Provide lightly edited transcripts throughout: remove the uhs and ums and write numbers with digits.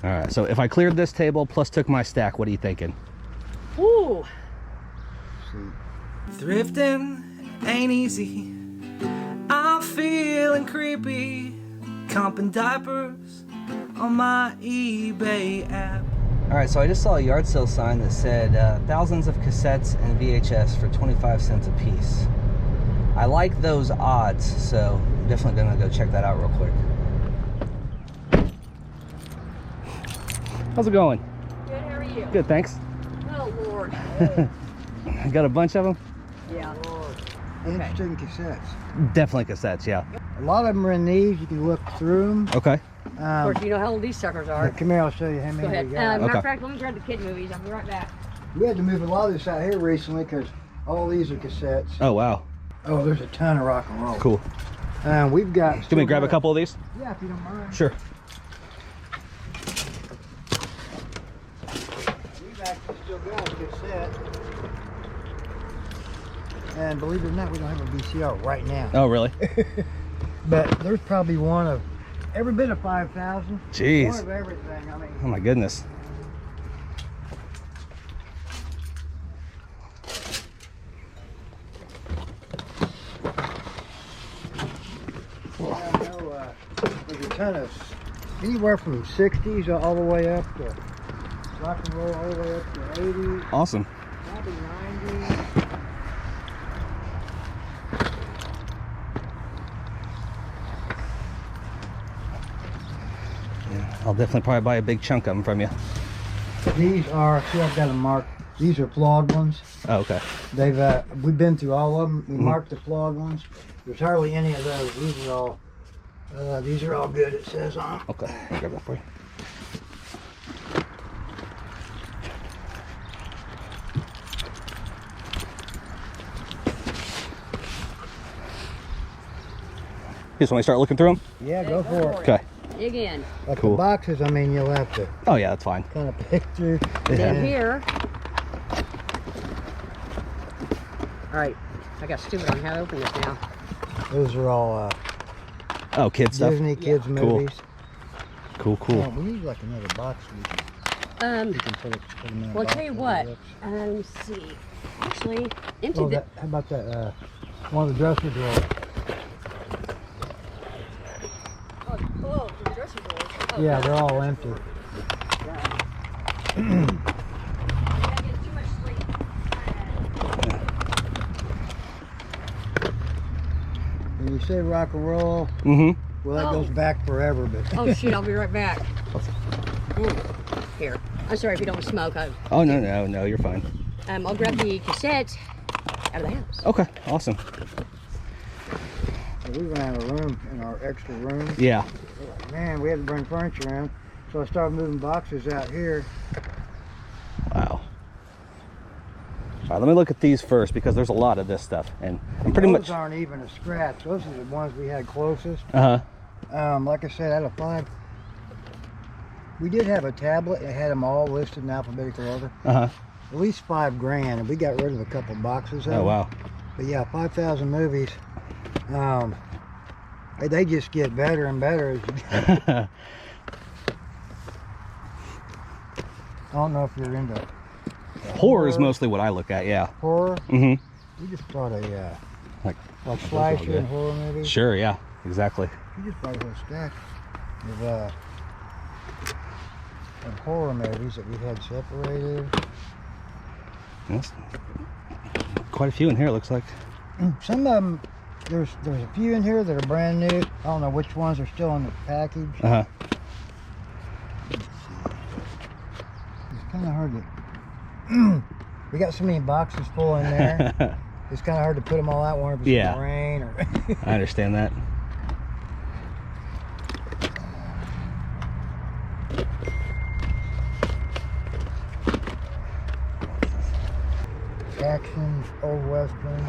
All right, so if I cleared this table plus took my stack, what are you thinking? Ooh. Thrifting ain't easy. I'm feeling creepy. Comping diapers on my eBay app. All right, so I just saw a yard sale sign that said thousands of cassettes and VHS for 25 cents a piece. I like those odds, so I'm definitely gonna go check that out real quick. How's it going? Good, how are you? Good, thanks. Oh, Lord. Got a bunch of them? Yeah. Interesting cassettes. Definitely cassettes, yeah. A lot of them are in these. You can look through them. Okay. Of course, you know how old these suckers are. Come here, I'll show you how Go many ahead. we got. Matter of fact, let me grab the kid movies. I'll be right back. We had to move a lot of this out here recently because all these are cassettes. Oh, wow. Oh, there's a ton of rock and roll. Cool. We've got... Can we grab a couple of these? Yeah, if you don't mind. Sure. We've actually still got a cassette. And believe it or not, we don't have a VCR right now. Oh, really? But there's probably one of every bit of 5,000. Jeez. One of everything. I mean, Oh, my goodness. I know there's a ton of anywhere from 60s all the way up to rock and roll, all the way up to 80s, Awesome. probably 90s. Yeah, I'll definitely probably buy a big chunk of them from you. These are, see, I've got them marked. These are flawed ones. Oh, okay. They've we've been through all of them. We marked the flawed ones. There's hardly any of those. These are all good. It says on them. Okay, I'll grab that for you. Just want me to start looking through them? Yeah, go for it. Okay. Dig in. Like Cool. the boxes, I mean, you'll have to Oh, yeah, that's fine. kind of pick through. In here. All right. I got stupid on how to open this now. Those are all Oh, kid stuff? Disney kids Cool. movies. Cool, Oh, cool. we need like another box. We can put them in a Well, I'll box tell you that what. looks- Let me see. Actually, empty Oh, the... how about that? One of the dresser drawers. Oh, the dresser drawers. Oh, Yeah, God. they're all empty. I get too much sleep. When you say rock and roll, Mm-hmm. well, that Oh. goes back forever, but Oh, shoot, I'll be right back. Here. I'm sorry if you don't smoke. Oh, no, you're fine. I'll grab the cassette out of the house. Okay, awesome. we ran out of room in our extra room. Yeah. Man, we had to bring furniture around, so I started moving boxes out here. Wow. All right, let me look at these first because there's a lot of this stuff, and I'm pretty Those much. aren't even a scratch. Those are the ones we had closest. Like I said, out of 5, we did have a tablet. It had them all listed in alphabetical order. At least 5 grand, and we got rid of a couple boxes of them. Oh, wow. But yeah, 5,000 movies. They just get better and better as you go. I don't know if you're into Horror is mostly what I look at, yeah. horror. Mm-hmm. We just bought a Like, like those are all slasher good. and horror movies. Sure, yeah, exactly. We just bought a whole stack of horror movies that we had separated. Yes. Quite a few in here, it looks like. Some of them, there's a few in here that are brand new. I don't know which ones are still in the package. Uh-huh. It's kind of hard to. We got so many boxes full in there. It's kind of hard to put them all out. One if it's Yeah. in the rain or. I understand that. Action, old western.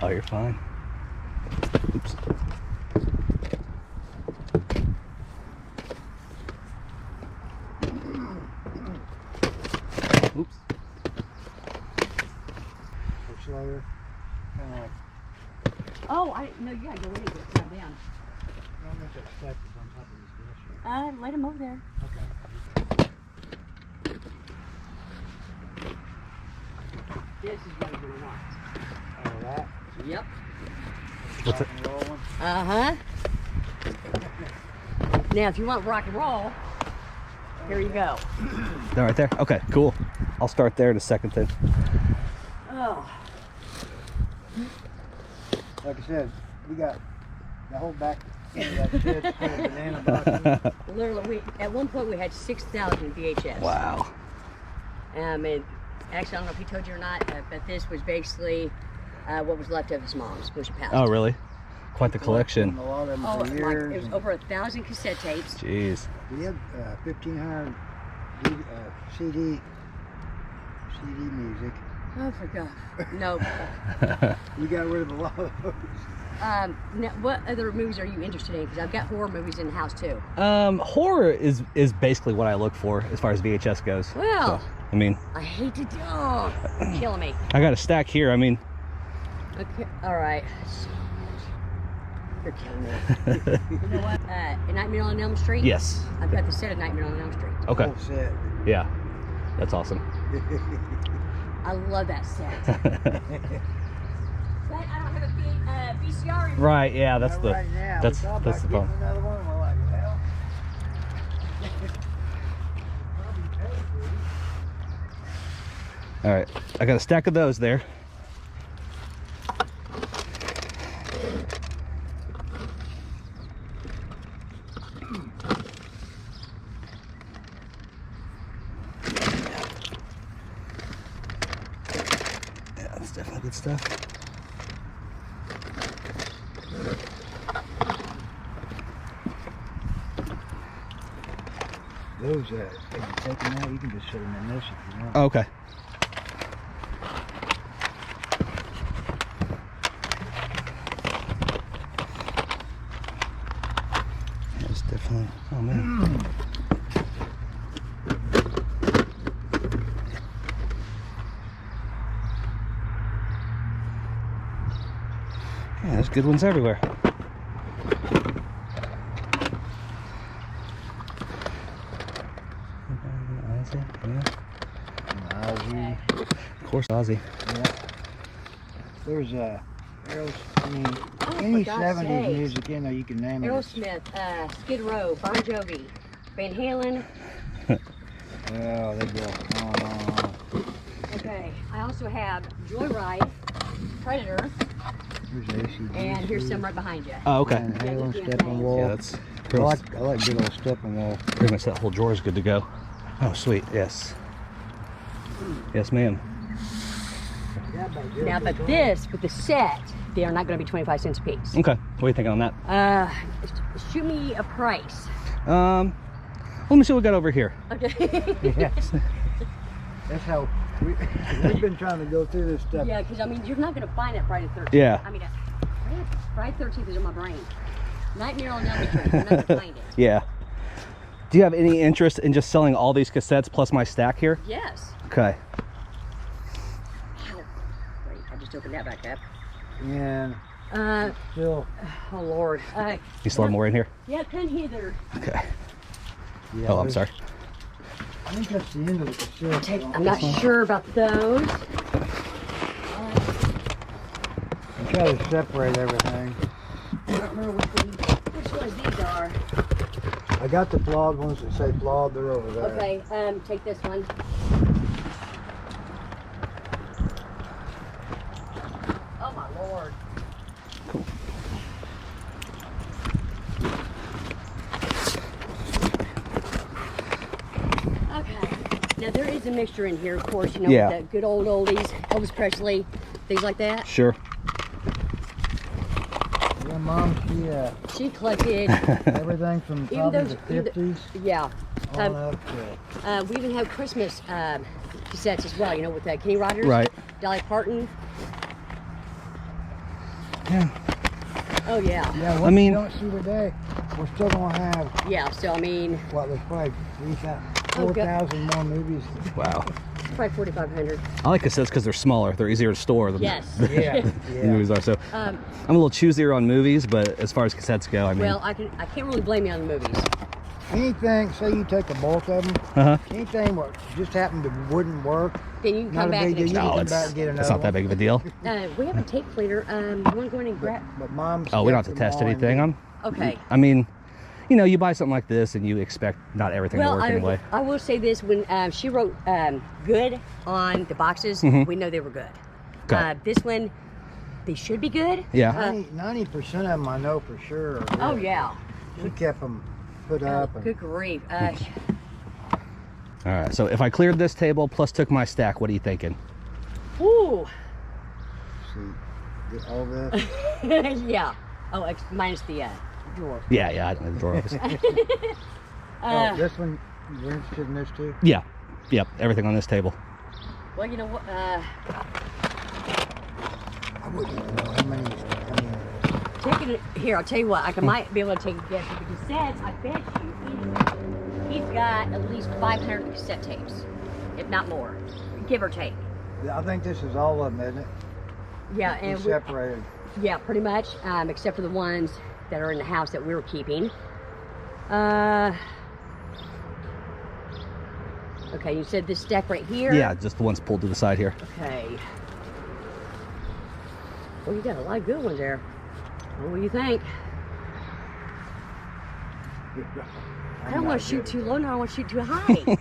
Oh, you're fine. Oops. Oops. Or slower. Kind of like, Oh, I didn't know you had to go in and get it down. I don't know if that step is on top of this dresser. Let him over there. Okay. This is what you're going to want. Oh, that? Yep. What's it? Rock and roll one? Uh-huh. Now, if you want rock and roll, here you go. They're right there? Okay, cool. I'll start there in a second then. Oh. Like I said, we got the whole back end of that shed full of banana boxes. Literally, at one point we had 6,000 VHS. Wow. And actually, I don't know if he told you or not, but this was basically what was left of his mom's when she passed. Oh, really? Quite the collection. A lot of them Oh, for like, years. it was over 1,000 cassette tapes. Jeez. We had 1,500 CD music. Oh, for God. No. We got rid of a lot of those. Now, what other movies are you interested in? Because I've got horror movies in the house too. Horror is basically what I look for as far as VHS goes. Well, So, I mean, I hate to. Oh, you're killing me. I got a stack here. I mean, Okay, all right. You're killing me. You know what? Nightmare on Elm Street? yes. I've got the set of Nightmare on Elm Street. Okay. Whole set. Yeah. That's awesome. I love that set. But I don't have a VCR in Right. Yeah. That's Not the. right now. That's We thought that's the about problem. getting another one. We're like, well. All right. I got a stack of those there. Yeah, that's definitely good stuff. Those, if you take them out, you can just set them in this if you want. Oh, okay. That's definitely. Oh man. Yeah, there's good ones everywhere. Ozzy. Of course, Ozzy. Yeah. There's Oh, any for God's 70s sakes. music in there you can name it. Aerosmith, Skid Row, Bon Jovi, Van Halen. Oh, they go on and on. Okay, I also have Joyride, Predator, Here's AC/DC. and here's some right behind you. Oh, okay. Van Halen, Yeah, Steppenwolf. Yeah, that's I like good old Steppenwolf. pretty much that whole drawer is good to go. Oh, sweet. Yes. Yes, ma'am. Now, but this, with the set, they are not going to be 25 cents a piece. Okay. What are you thinking on that? Shoot me a price. Let me see what we got over here. Okay. Yes. That's how we've been trying to go through this stuff. Yeah, because I mean, you're not going to find that Friday the 13th. Yeah. I mean, Friday the 13th is in my brain. Nightmare on Elm Street. You're not going to find it. Yeah. Do you have any interest in just selling all these cassettes plus my stack here? Yes. Okay. Oh, wait, I just opened that back up. And still, Oh Lord. You still have more in here? Yeah, come hither. Okay. yeah, Oh, I'm there's- sorry. I think that's the end of the cassette. I'm not sure about those. I'm trying to separate everything. I don't remember which ones these are. I got the flawed ones that say flawed. They're over there. Okay, take this one. Oh my Lord. Cool. Okay. Now there is a mixture in here, of course, you know, Yeah. with the good old oldies, Elvis Presley, things like that. Sure. Yeah, Mom, She collected, everything from Even probably those- the 50s yeah. on up to. We even have Christmas cassettes as well, you know, with Kenny Rogers, Right. Dolly Parton. Yeah. Oh yeah. Yeah, I what mean- you don't see today, we're still gonna have Yeah. So I mean, what was probably 3,000, Oh, God. 4,000 more movies. Wow. Probably 4,500. I like cassettes because they're smaller. They're easier to store than Yes. Yeah. the movies are. So I'm a little choosier on movies, but as far as cassettes go, I mean. Well, I can't really blame you on the movies. Anything, say you take the bulk of them, anything what just happened to wouldn't work, Then you can come back and deal. You exchange. can No, come back and get it's another not that big of a deal. We have a tape cleaner. You want to go in and grab? But Mom's Oh, we don't have to kept them test all in anything on. Okay. I mean, you know, you buy something like this and you expect not everything to Well, work anyway. I will say this: when she wrote "good" on the boxes, we know they were good. Okay. This one, they should be good. Yeah. 90% of them I know for sure. Are good. Oh yeah. She kept them put up. And Good grief. All right. So if I cleared this table plus took my stack, what are you thinking? Ooh. see, get all this. Yeah. Oh, minus the drawer. Yeah, yeah. I don't know the drawer opens. Oh, this one, you're interested in this too? Yeah. Yep. Everything on this table. Well, you know what? I wouldn't even know how many. Taking it here, I'll tell you what. I might be able to take a guess with the cassettes. I bet you he's got at least 500 cassette tapes, if not more, give or take. I think this is all of them, isn't it? Yeah, They're and separated. yeah, pretty much, except for the ones that are in the house that we were keeping. Okay, you said this stack right here? Yeah, just the ones pulled to the side here. Okay. Well, you got a lot of good ones there. What do you think? I don't want to shoot too low, no, I don't want to shoot too high.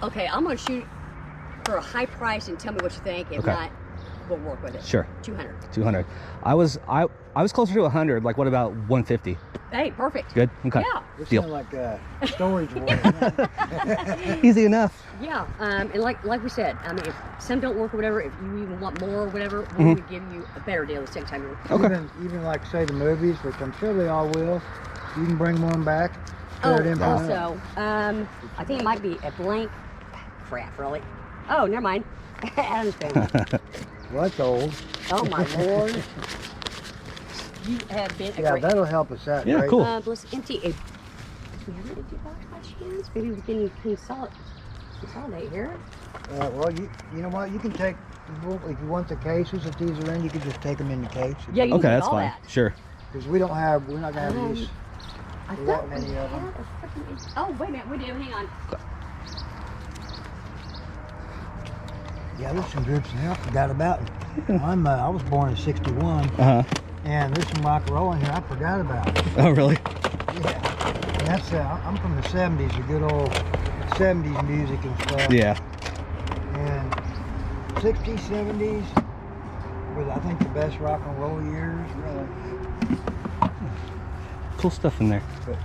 Okay, I'm going to shoot for a high price and tell me what you think. If Okay. not, we'll work with it. Sure. 200. 200. I was closer to 100. Like, what about 150? Hey, perfect. Good. Okay. Yeah. This Deal. sounds like a storage war. Easy enough. Yeah, and like we said, I mean, if some don't work or whatever, if you even want more or whatever, we would give you a better deal the second time you work. Okay. Even like say the movies, which I'm sure they all will. You can bring one back. Tear it in Oh, for that. also, I think it might be a blank. Crap, really? Oh, never mind. Adam's family. Well, that's old. Oh my lord. You have been a Yeah, great. that'll help us out. Yeah, great. cool. Let's empty it. Do we have an empty box by chance? Maybe we can consolidate here. Well, you know what? You can take if you want the cases. If these are in, you can just take them in the case. Yeah, you Okay, can do that's all fine. that. Sure. Because we're not gonna have these. I There thought weren't we many of had them. a freaking. Oh, wait a minute, we do. Hang on. Yeah, there's some groups now. I forgot about. I was born in '61, and there's some rock and roll in here I forgot about. Oh, really? Yeah, and that's I'm from the '70s, the good old '70s music and stuff. Yeah. And '60s, '70s was I think the best rock and roll years, really. Cool stuff in there. But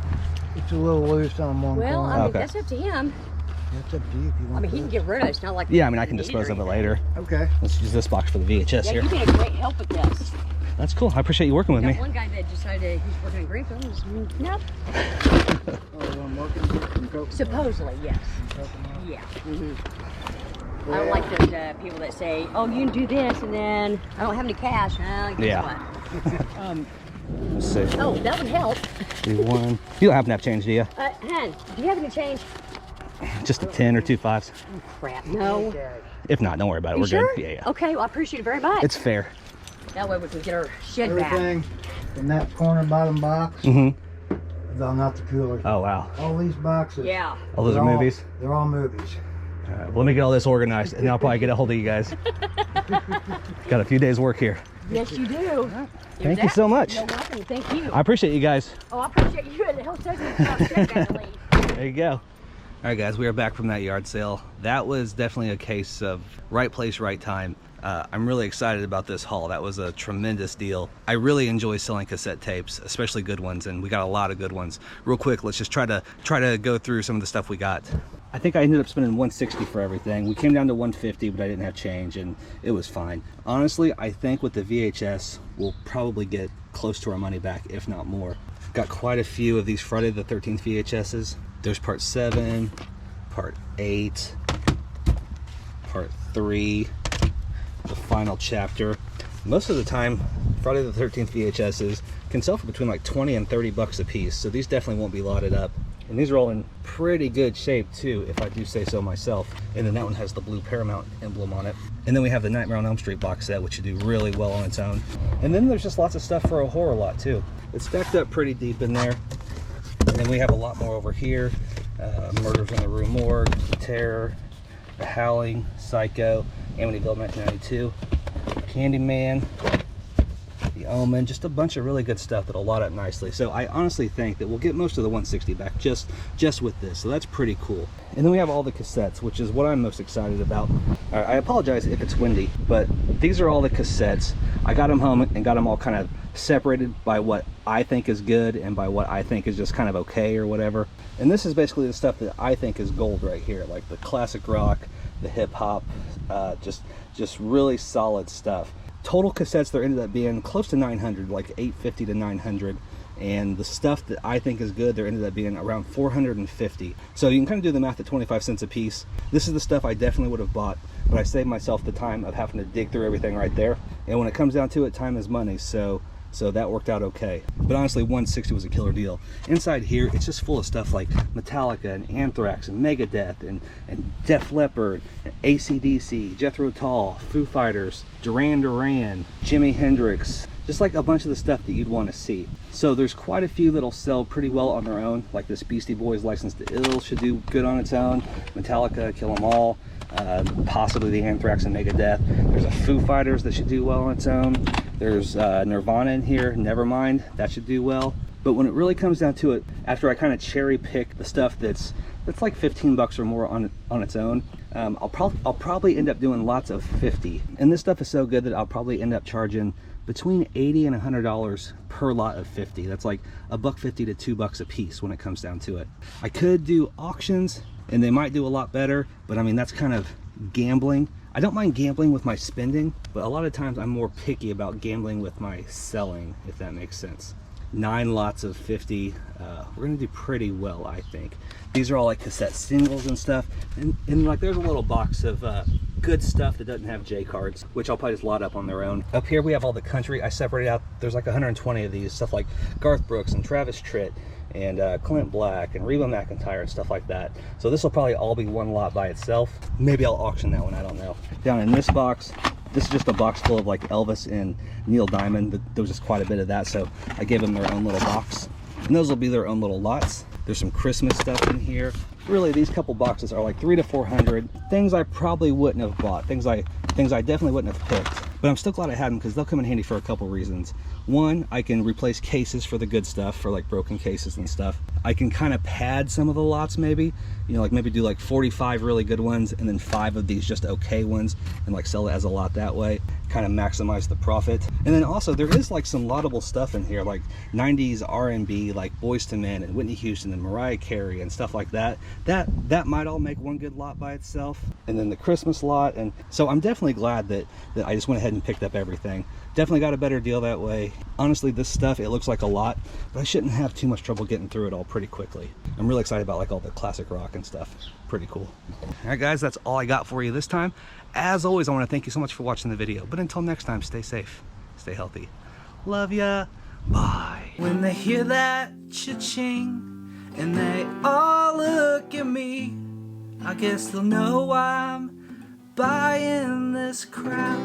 it's a little loose on one Well, corner. I mean, Okay. that's up to him. That's up to you if you want. I mean, he can get rid of it. It's not like. Yeah, I mean, I we can need it dispose or of it anything. later. Okay. Let's use this box for the VHS Yeah, here. you've been a great help with this. That's cool. I appreciate you working with Got me. one guy that decided he's working in Greenfield. No. I'm working from Coke. Supposedly, yes. Yeah. I don't like those people that say, "Oh, you can do this," and then I don't have any cash. Guess Yeah. what? Let's see. Oh, that would help. Do one. You don't happen to have change, do you? Hen, do you have any change? Just a 10 or 2 5s. Oh, crap, no. If not, don't worry about it. You We're sure? good. Yeah, yeah. Okay, well, I appreciate it very much. It's fair. That way we can get our shed back. Everything in that corner bottom box. Mm-hmm. Though not the cooler. Oh, wow. All these boxes. Yeah. All those they're are movies? They're all movies. All right, well, let me get all this organized, and then I'll probably get a hold of you guys. Got a few days' work here. Yes, you do. Thank you so much. You're welcome. Thank you. I appreciate you guys. Oh, I appreciate you. It helps us with our shed back, at least. There you go. All right, guys, we are back from that yard sale. That was definitely a case of right place, right time. I'm really excited about this haul. That was a tremendous deal. I really enjoy selling cassette tapes, especially good ones, and we got a lot of good ones. Real quick, let's just try to go through some of the stuff we got. I think I ended up spending $160 for everything. We came down to $150, but I didn't have change, and it was fine. Honestly, I think with the VHS, we'll probably get close to our money back, if not more. Got quite a few of these Friday the 13th VHSs. There's part 7, part 8, part 3, the final chapter. Most of the time, Friday the 13th VHSs can sell for between like 20 and 30 bucks a piece. So these definitely won't be lotted up. And these are all in pretty good shape too, if I do say so myself. And then that one has the blue Paramount emblem on it. And then we have the Nightmare on Elm Street box set, which should do really well on its own. And then there's just lots of stuff for a horror lot too. It's stacked up pretty deep in there. And then we have a lot more over here. Murders in the Rue Morgue, Terror, The Howling, Psycho, Amityville 1992, Candyman, The Omen, just a bunch of really good stuff that'll lot up nicely. So I honestly think that we'll get most of the 160 back just with this. So that's pretty cool. And then we have all the cassettes, which is what I'm most excited about. I apologize if it's windy, but these are all the cassettes. I got them home and got them all kind of separated by what I think is good and by what I think is just kind of okay or whatever. And this is basically the stuff that I think is gold right here, like the classic rock, the hip hop, just really solid stuff. Total cassettes, there ended up being close to 900, like 850 to 900. And the stuff that I think is good, there ended up being around 450. So you can kind of do the math at 25 cents a piece. This is the stuff I definitely would have bought, but I saved myself the time of having to dig through everything right there. And when it comes down to it, time is money. So that worked out okay. But honestly, 160 was a killer deal. Inside here, it's just full of stuff like Metallica and Anthrax and Megadeth and Def Leppard, and AC/DC, Jethro Tull, Foo Fighters, Duran Duran, Jimi Hendrix, just like a bunch of the stuff that you'd want to see. So there's quite a few that'll sell pretty well on their own, like this Beastie Boys License to Ill should do good on its own, Metallica, Kill 'Em All, possibly the Anthrax and Megadeth. There's a Foo Fighters that should do well on its own. There's Nirvana in here, Nevermind, that should do well. But when it really comes down to it, after I kind of cherry pick the stuff that's like 15 bucks or more on its own, I'll probably end up doing lots of 50. And this stuff is so good that I'll probably end up charging between $80 and $100 per lot of 50. That's like $1.50 to $2 a piece when it comes down to it. I could do auctions and they might do a lot better, but I mean, that's kind of gambling. I don't mind gambling with my spending, but a lot of times I'm more picky about gambling with my selling, if that makes sense. 9 lots of 50, we're gonna do pretty well, I think. These are all like cassette singles and stuff, and like there's a little box of good stuff that doesn't have J cards, which I'll probably just lot up on their own. Up here we have all the country. I separated out, there's like 120 of these, stuff like Garth Brooks and Travis Tritt and Clint Black and Reba McEntire and stuff like that. So this will probably all be one lot by itself. Maybe I'll auction that one, I don't know. Down in this box, this is just a box full of like Elvis and Neil Diamond. There was just quite a bit of that, so I gave them their own little box. And those will be their own little lots. There's some Christmas stuff in here. Really, these couple boxes are like 300 to 400. Things I probably wouldn't have bought. Things I definitely wouldn't have picked. But I'm still glad I had them because they'll come in handy for a couple reasons. One, I can replace cases for the good stuff, for like broken cases and stuff. I can kind of pad some of the lots maybe, you know, like maybe do like 45 really good ones and then 5 of these just okay ones and like sell it as a lot that way, kind of maximize the profit. And then also there is like some laudable stuff in here, like 90s R&B, like Boyz II Men and Whitney Houston and Mariah Carey and stuff like that. That might all make one good lot by itself. And then the Christmas lot. And so I'm definitely glad that I just went ahead and picked up everything. Definitely got a better deal that way. Honestly, this stuff, it looks like a lot, but I shouldn't have too much trouble getting through it all pretty quickly. I'm really excited about like all the classic rock and stuff. Pretty cool. All right, guys, that's all I got for you this time. As always, I want to thank you so much for watching the video. But until next time, stay safe, stay healthy. Love ya. Bye. When they hear that cha-ching and they all look at me, I guess they'll know I'm buying this crap.